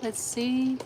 Let's see.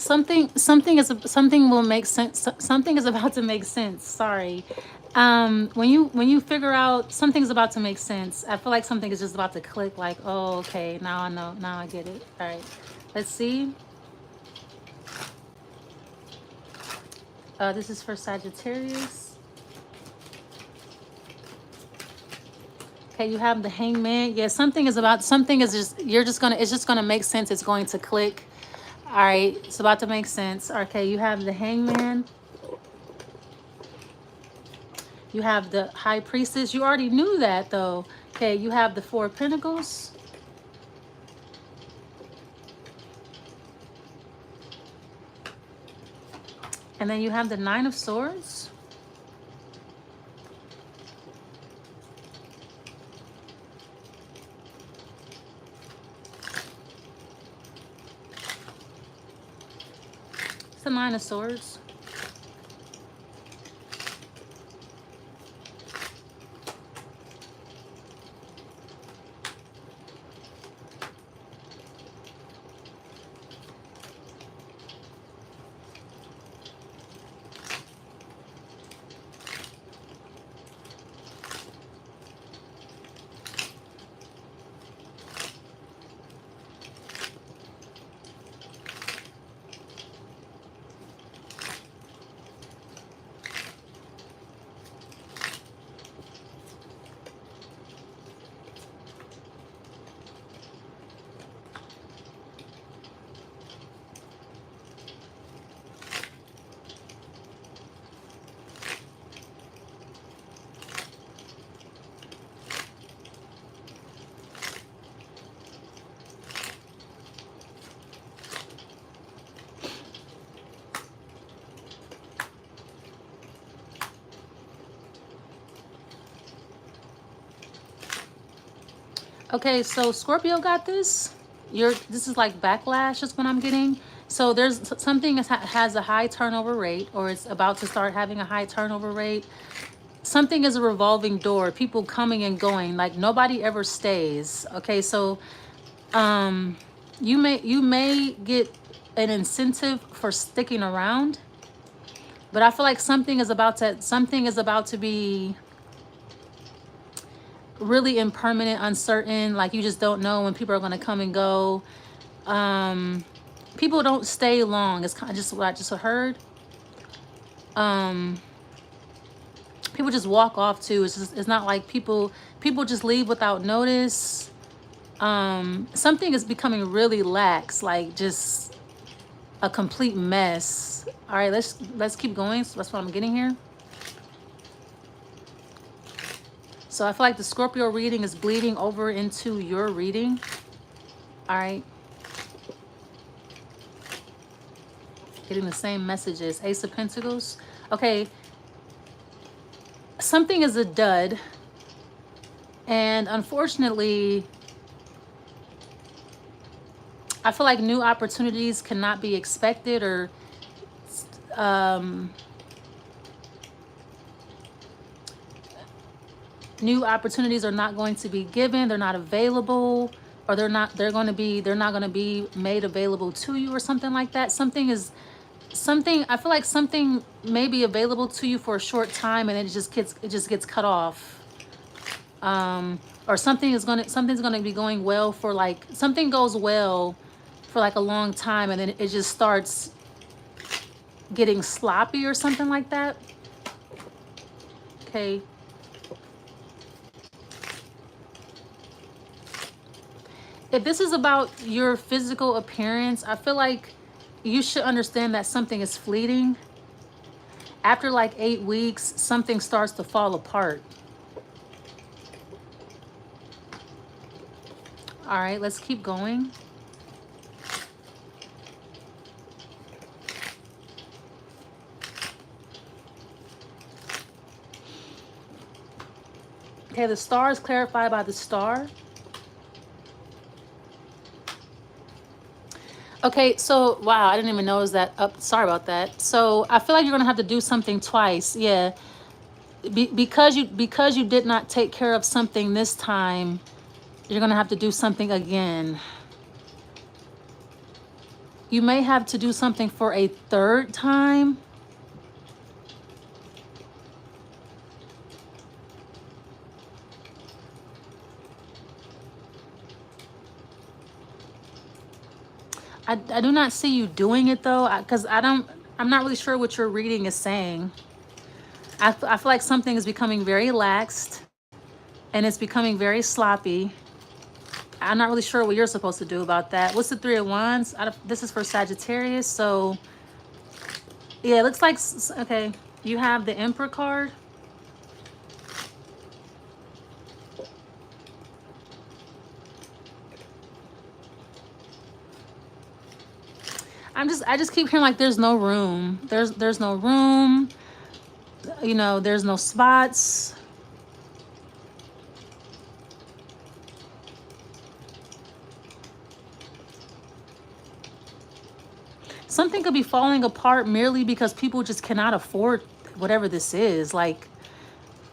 Something will make sense. Something is about to make sense. Sorry. When you figure out something's about to make sense, I feel like something is just about to click, like, oh, okay, now I know, now I get it. All right. Let's see. This is for Sagittarius. Okay, you have the Hangman. Yeah, something is just, it's just gonna make sense. It's going to click. All right, it's about to make sense. Okay, you have the Hangman. You have the High Priestess. You already knew that, though. Okay, you have the Four of Pentacles. And then you have the Nine of Swords. It's the Nine of Swords. Okay, so Scorpio got this. This is like backlash is what I'm getting. So there's something that has a high turnover rate, or it's about to start having a high turnover rate. Something is a revolving door, people coming and going, like nobody ever stays. Okay, so you may get an incentive for sticking around, but I feel like something is about to be really impermanent, uncertain, like you just don't know when people are going to come and go. People don't stay long. It's kind of just what I just heard. People just walk off too. It's not like people just leave without notice. Something is becoming really lax, like just a complete mess. All right, let's keep going. So that's what I'm getting here. So I feel like the Scorpio reading is bleeding over into your reading. All right. Getting the same messages. Ace of Pentacles. Okay. Something is a dud. And unfortunately, I feel like new opportunities cannot be expected, or new opportunities are not going to be given. They're not available, or they're not going to be made available to you, or something like that. I feel like something may be available to you for a short time, and then it just gets cut off. Or something's going to be going well for, like, something goes well for like a long time, and then it just starts getting sloppy or something like that. Okay. If this is about your physical appearance, I feel like you should understand that something is fleeting. After like 8 weeks, something starts to fall apart. All right, let's keep going. Okay, the star is clarified by the star. Okay, so wow, I didn't even notice that up. Sorry about that. So I feel like you're gonna have to do something twice. Yeah, because you did not take care of something this time, you're gonna have to do something again. You may have to do something for a third time. I do not see you doing it though, because I'm not really sure what your reading is saying. I feel like something is becoming very laxed and it's becoming very sloppy. I'm not really sure what you're supposed to do about that. What's the Three of Wands? This is for Sagittarius. So yeah, it looks like, okay, you have the Emperor card. I just keep hearing like there's no room. There's no room. You know, there's no spots. Something could be falling apart merely because people just cannot afford whatever this is. Like,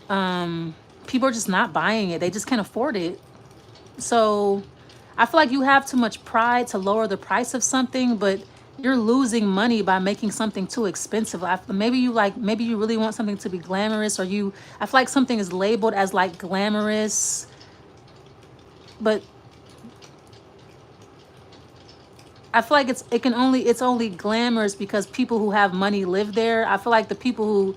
people are just not buying it. They just can't afford it. So I feel like you have too much pride to lower the price of something, but you're losing money by making something too expensive. Maybe you really want something to be glamorous, or I feel like something is labeled as like glamorous, but I feel like it's only glamorous because people who have money live there. I feel like the people who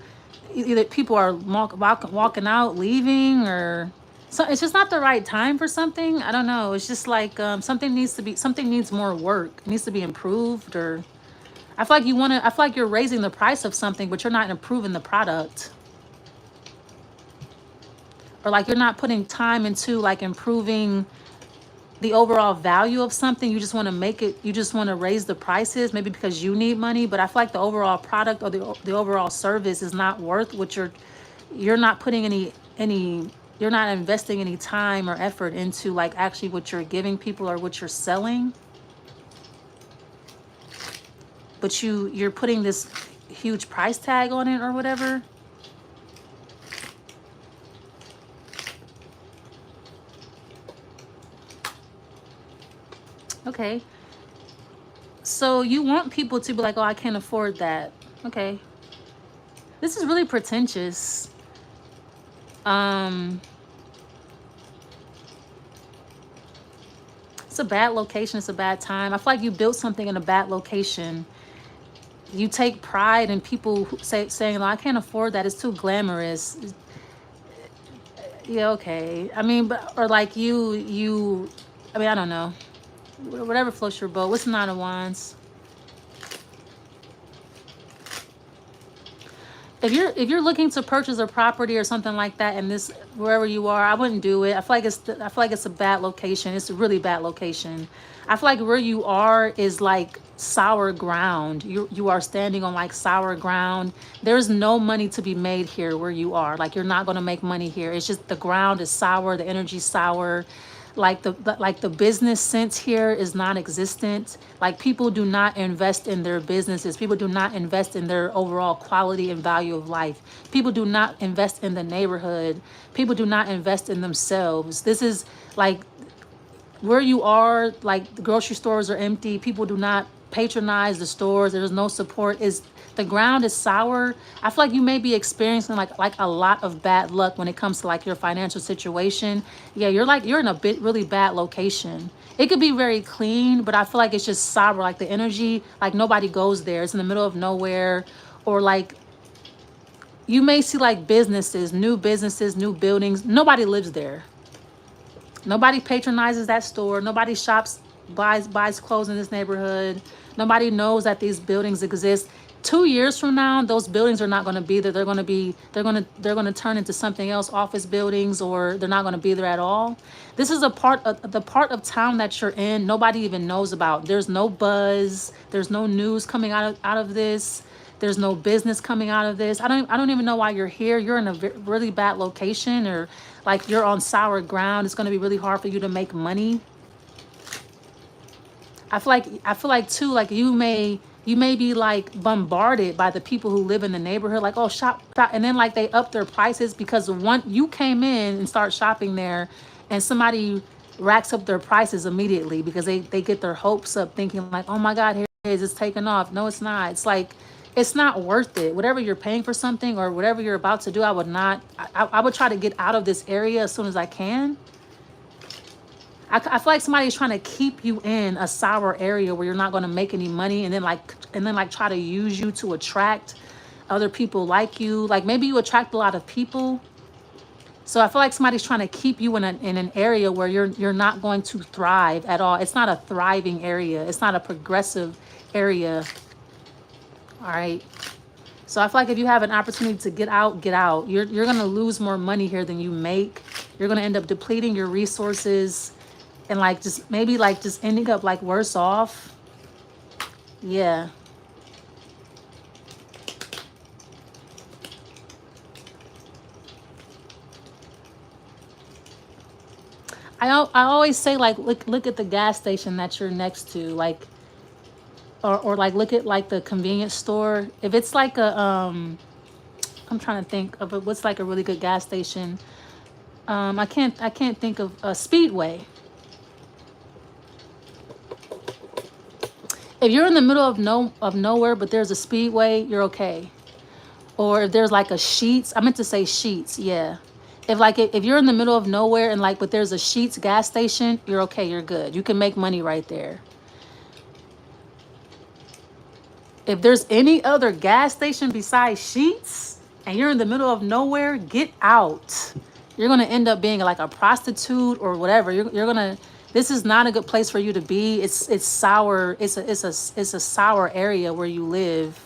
either people are walking out, leaving, or so it's just not the right time for something. I don't know. It's just like something needs more work. It needs to be improved, or I feel like I feel like you're raising the price of something, but you're not improving the product. Or like you're not putting time into like improving the overall value of something. You just want to raise the prices, maybe because you need money, but I feel like the overall product or the overall service is not worth what you're not putting you're not investing any time or effort into like actually what you're giving people or what you're selling. But you're putting this huge price tag on it or whatever. Okay. So you want people to be like, oh, I can't afford that. Okay. This is really pretentious. It's a bad location. It's a bad time. I feel like you built something in a bad location. You take pride in people saying, oh, I can't afford that. It's too glamorous. Yeah, okay. I mean, or like I mean, I don't know. Whatever floats your boat. What's the Nine of Wands? If you're looking to purchase a property or something like that in this wherever you are, I wouldn't do it. I feel like it's a bad location. It's a really bad location. I feel like where you are is like sour ground. You are standing on like sour ground. There's no money to be made here where you are. Like you're not going to make money here. It's just the ground is sour, the energy's sour. Like the business sense here is non-existent. Like people do not invest in their businesses. People do not invest in their overall quality and value of life. People do not invest in the neighborhood. People do not invest in themselves. This is like where you are, like the grocery stores are empty. People do not patronize the stores. There's no support. The ground is sour. I feel like you may be experiencing like a lot of bad luck when it comes to like your financial situation. Yeah, you're in a really bad location. It could be very clean, but I feel like it's just sour. Like the energy, like nobody goes there. It's in the middle of nowhere, or like you may see like businesses, new buildings. Nobody lives there. Nobody patronizes that store. Nobody shops, buys clothes in this neighborhood. Nobody knows that these buildings exist. 2 years from now, those buildings are not going to be there. They're going to turn into something else, office buildings, or they're not going to be there at all. This is the part of town that you're in. Nobody even knows about. There's no buzz. There's no news coming out of this. There's no business coming out of this. I don't even know why you're here. You're in a really bad location, or like you're on sour ground. It's going to be really hard for you to make money. I feel like too, like you may be like bombarded by the people who live in the neighborhood, like, oh, shop, and then like they up their prices because one, you came in and start shopping there, and somebody racks up their prices immediately because they get their hopes up, thinking like, oh my God, here it is, it's taking off. No, it's not. It's like, it's not worth it. Whatever you're paying for something or whatever you're about to do, I would not. I would try to get out of this area as soon as I can. I feel like somebody's trying to keep you in a sour area where you're not going to make any money, and then like try to use you to attract other people like you. Like maybe you attract a lot of people. So I feel like somebody's trying to keep you in an area where you're not going to thrive at all. It's not a thriving area. It's not a progressive area. All right. So I feel like if you have an opportunity to get out, get out. You're going to lose more money here than you make. You're going to end up depleting your resources. And like just maybe like just ending up like worse off. Yeah. I always say like look at the gas station that you're next to, like or like look at like the convenience store. If it's like a I'm trying to think of what's like a really good gas station. I can't think of a Speedway. If you're in the middle of nowhere, but there's a Speedway, you're okay. Or if there's like a Sheetz, I meant to say Sheetz, yeah. If you're in the middle of nowhere and like, but there's a Sheetz gas station, you're okay, you're good. You can make money right there. If there's any other gas station besides Sheetz and you're in the middle of nowhere, get out. You're gonna end up being like a prostitute or whatever. You're gonna. This is not a good place for you to be. It's sour. It's a sour area where you live.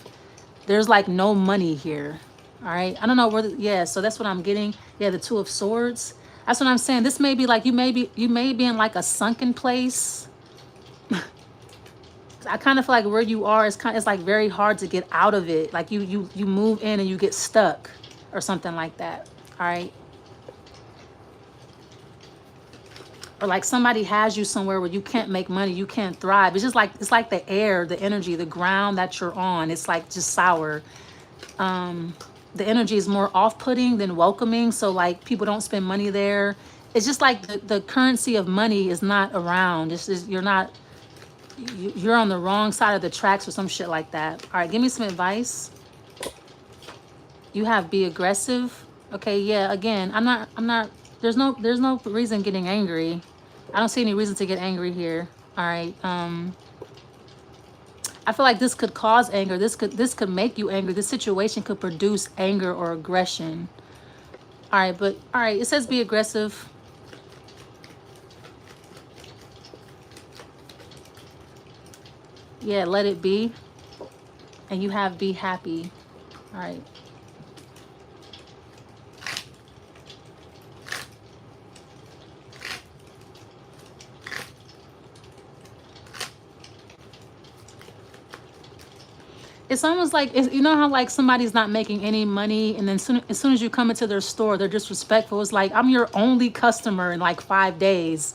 There's like no money here. All right. I don't know where. Yeah. So that's what I'm getting. Yeah. The Two of Swords. That's what I'm saying. This may be like you may be in like a sunken place. I kind of feel like where you are is it's like very hard to get out of it. Like you move in and you get stuck or something like that. All right. Or like somebody has you somewhere where you can't make money, you can't thrive. It's like the air, the energy, the ground that you're on. It's like just sour. The energy is more off-putting than welcoming. So like people don't spend money there. It's just like the currency of money is not around. It's just, you're on the wrong side of the tracks or some shit like that. All right, give me some advice. You have be aggressive. Okay, yeah, again, I'm not, there's no reason getting angry. I don't see any reason to get angry here. All right. I feel like this could cause anger. This could make you angry. This situation could produce anger or aggression. All right, but all right, it says be aggressive. Yeah, let it be. And you have be happy. All right. It's almost like, you know how like somebody's not making any money and then as soon as you come into their store, they're disrespectful. It's like, I'm your only customer in like 5 days.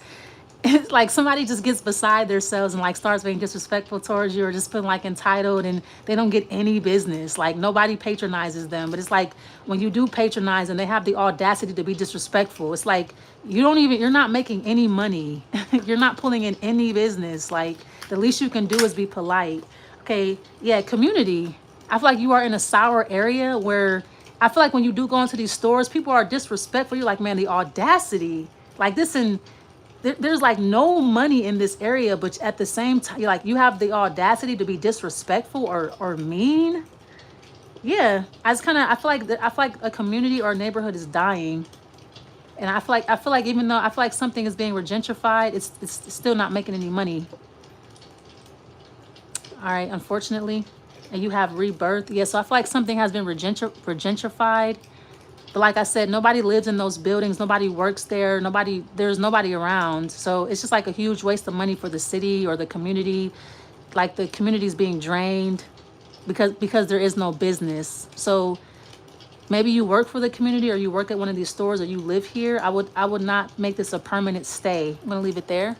It's like somebody just gets beside themselves and like starts being disrespectful towards you or just feeling like entitled and they don't get any business. Like nobody patronizes them. But it's like when you do patronize and they have the audacity to be disrespectful, it's like you're not making any money. You're not pulling in any business. Like the least you can do is be polite. Okay, yeah, community. I feel like you are in a sour area where I feel like when you do go into these stores, people are disrespectful. You're like, man, the audacity. Like this and there's like no money in this area, but at the same time, like you have the audacity to be disrespectful or mean. Yeah, I feel like a community or a neighborhood is dying. And I feel like even though I feel like something is being gentrified, it's still not making any money. All right, unfortunately. And you have rebirth. Yeah, so I feel like something has been gentrified. But like I said, nobody lives in those buildings. Nobody works there. There's nobody around. So it's just like a huge waste of money for the city or the community. Like the community is being drained because there is no business. So Maybe you work for the community, or you work at one of these stores, or you live here. I would not make this a permanent stay. I'm gonna leave it there.